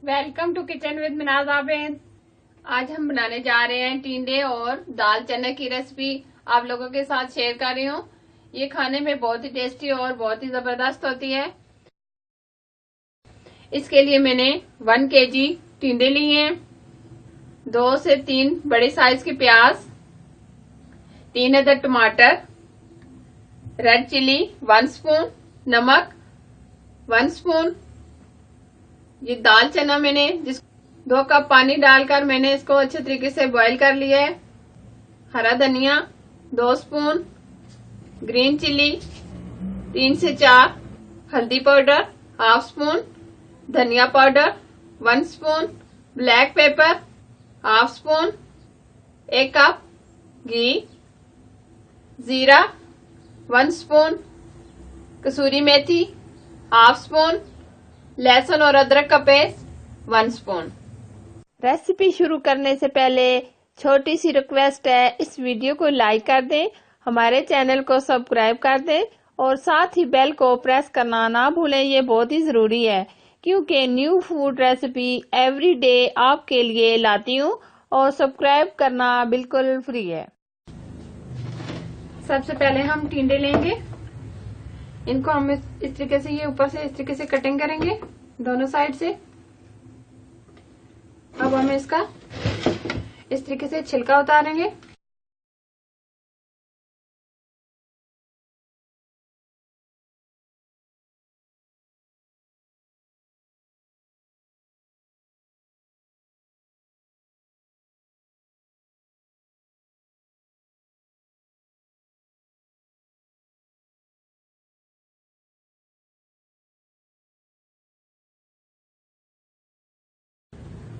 Welcome to kitchen with Minaz Abid. आज हम बनाने जा रहे हैं टिंडे और दाल चने की रेसिपी आप लोगों के साथ शेयर कर रही हूँ। ये खाने में बहुत ही टेस्टी और बहुत ही जबरदस्त होती है। इसके लिए मैंने 1 kg टिंडे लिए हैं, 2 से 3 बड़े साइज के प्याज, 3 अदर टमाटर, रेड चिली 1 स्पून, नमक 1 स्पून। ये दाल चना मैंने 2 कप पानी डालकर मैंने इसको अच्छे तरीके से बॉईल कर लिया है। हरा धनिया 2 स्पून, ग्रीन चिली 3 से 4, हल्दी पाउडर 1/2 स्पून, धनिया powder 1 spoon, black pepper 1/2 spoon, 1 cup घी, जीरा 1 स्पून, कसूरी मेथी 1/2 स्पून, लहसुन और अदरक का पेस्ट 1 स्पून। रेसिपी शुरू करने से पहले छोटी सी रिक्वेस्ट है, इस वीडियो को लाइक कर दें, हमारे चैनल को सब्सक्राइब कर दें और साथ ही बेल को प्रेस करना ना भूलें। ये बहुत ही जरूरी है क्योंकि new food recipe every day आपके लिए लाती हूँ और सब्सक्राइब करना बिल्कुल फ्री है। सबसे पहले हम टिंडे लेंगे, इनको हम इस तरीके से, ये ऊपर से इस तरीके से कटिंग करेंगे दोनों साइड से। अब हम इसका इस तरीके से छिलका उतारेंगे।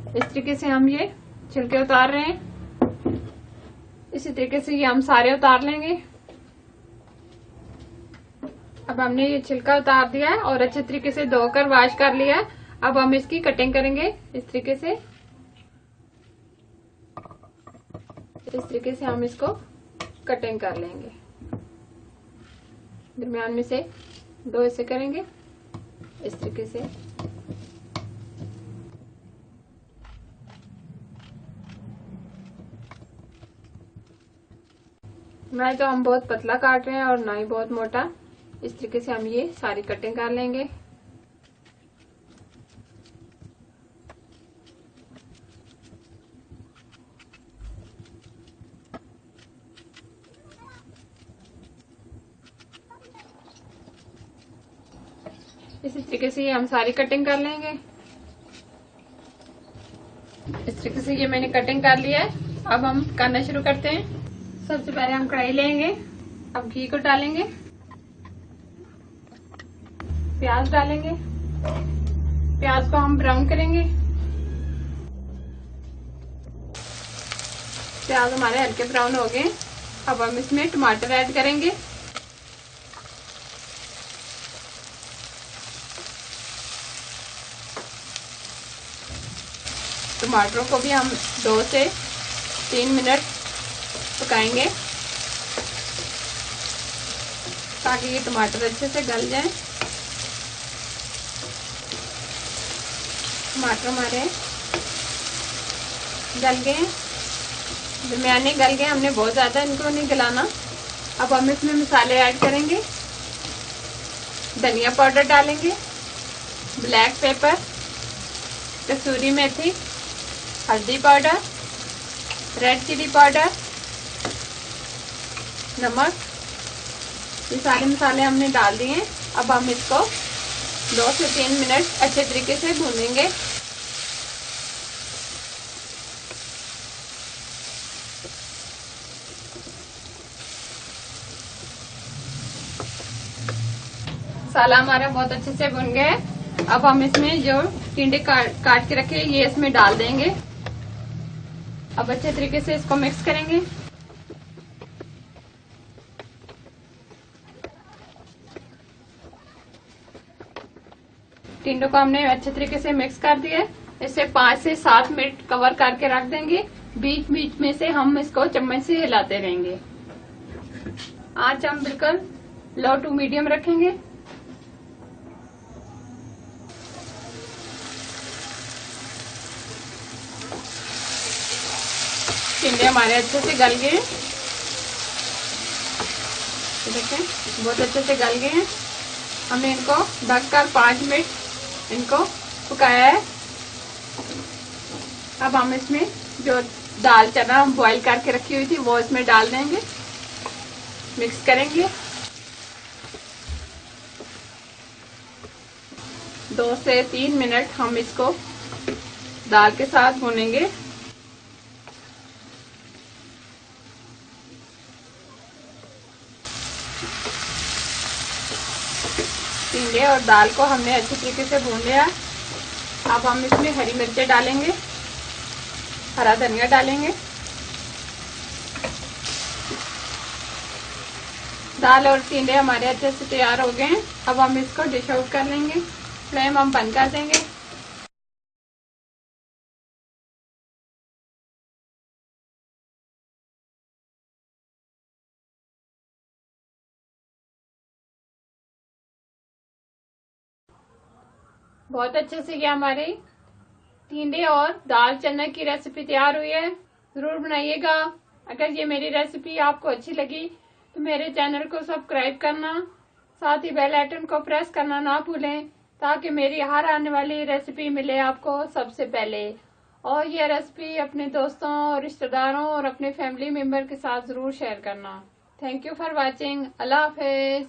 इस तरीके से हम ये छिलके उतार रहे हैं। इसी तरीके से ये हम सारे उतार लेंगे। अब हमने ये छिलका उतार दिया है और अच्छे तरीके से धोकर वॉश कर लिया है। अब हम इसकी कटिंग करेंगे इस तरीके से। इस तरीके से हम इसको कटिंग कर लेंगे। दरमियान में से 2 हिस्से करेंगे इस तरीके से। ना तो हम बहुत पतला काट रहे हैं और ना ही बहुत मोटा। इस तरीके से हम ये सारी कटिंग कर लेंगे। इसी तरीके से ये हम सारी कटिंग कर लेंगे। इस तरीके से ये मैंने कटिंग कर लिया है। अब हम करना शुरू करते हैं। सबसे पहले हम कढ़ाई लेंगे, अब घी को डालेंगे, प्याज डालेंगे, प्याज को हम ब्राउन करेंगे। प्याज हमारे हल्के ब्राउन हो गए। अब हम इसमें टमाटर ऐड करेंगे। टमाटरों को भी हम 2 से 3 मिनट पकाएंगे ताकि ये टमाटर अच्छे से गल जाए। टमाटर हमारे गल गए, दरमियाने गल गए, हमने बहुत ज्यादा इनको नहीं गलाना। अब हम इसमें मसाले ऐड करेंगे। धनिया पाउडर डालेंगे, ब्लैक पेपर, कसूरी मेथी, हल्दी पाउडर, रेड चिली पाउडर, नमक। ये सारे मसाले हमने डाल दिए। अब हम इसको 2 से 3 मिनट अच्छे तरीके से भूनेंगे। मसाला हमारा बहुत अच्छे से भुन गया है। अब हम इसमें जो टिंडे काट के रखे ये इसमें डाल देंगे। अब अच्छे तरीके से इसको मिक्स करेंगे। टिंडों को हमने अच्छे तरीके से मिक्स कर दिया है। इसे 5 से 7 मिनट कवर करके रख देंगे। बीच बीच में से हम इसको चम्मच से हिलाते रहेंगे। आंच हम बिल्कुल लो टू मीडियम रखेंगे। टिंडे हमारे अच्छे से गल गए। देखें बहुत अच्छे से गल गए हैं। हमने इनको ढककर 5 मिनट इनको पकाया है। अब हम इसमें जो दाल चना बॉईल करके रखी हुई थी वो इसमें डाल देंगे, मिक्स करेंगे। 2 से 3 मिनट हम इसको दाल के साथ भूनेंगे। टिंडे और दाल को हमने अच्छे तरीके से भून लिया। अब हम इसमें हरी मिर्चें डालेंगे, हरा धनिया डालेंगे। दाल और टिंडे हमारे अच्छे से तैयार हो गए हैं। अब हम इसको डिश आउट कर लेंगे। फ्लेम हम बंद कर देंगे। बहुत अच्छे से ये हमारी टिंडे और दाल चना की रेसिपी तैयार हुई है। जरूर बनाइएगा। अगर ये मेरी रेसिपी आपको अच्छी लगी तो मेरे चैनल को सब्सक्राइब करना, साथ ही बेल आइकन को प्रेस करना ना भूलें, ताकि मेरी हर आने वाली रेसिपी मिले आपको सबसे पहले। और ये रेसिपी अपने दोस्तों और रिश्तेदारों और अपने फैमिली मेंबर के साथ जरूर शेयर करना। Thank you for watching. Allah Hafiz.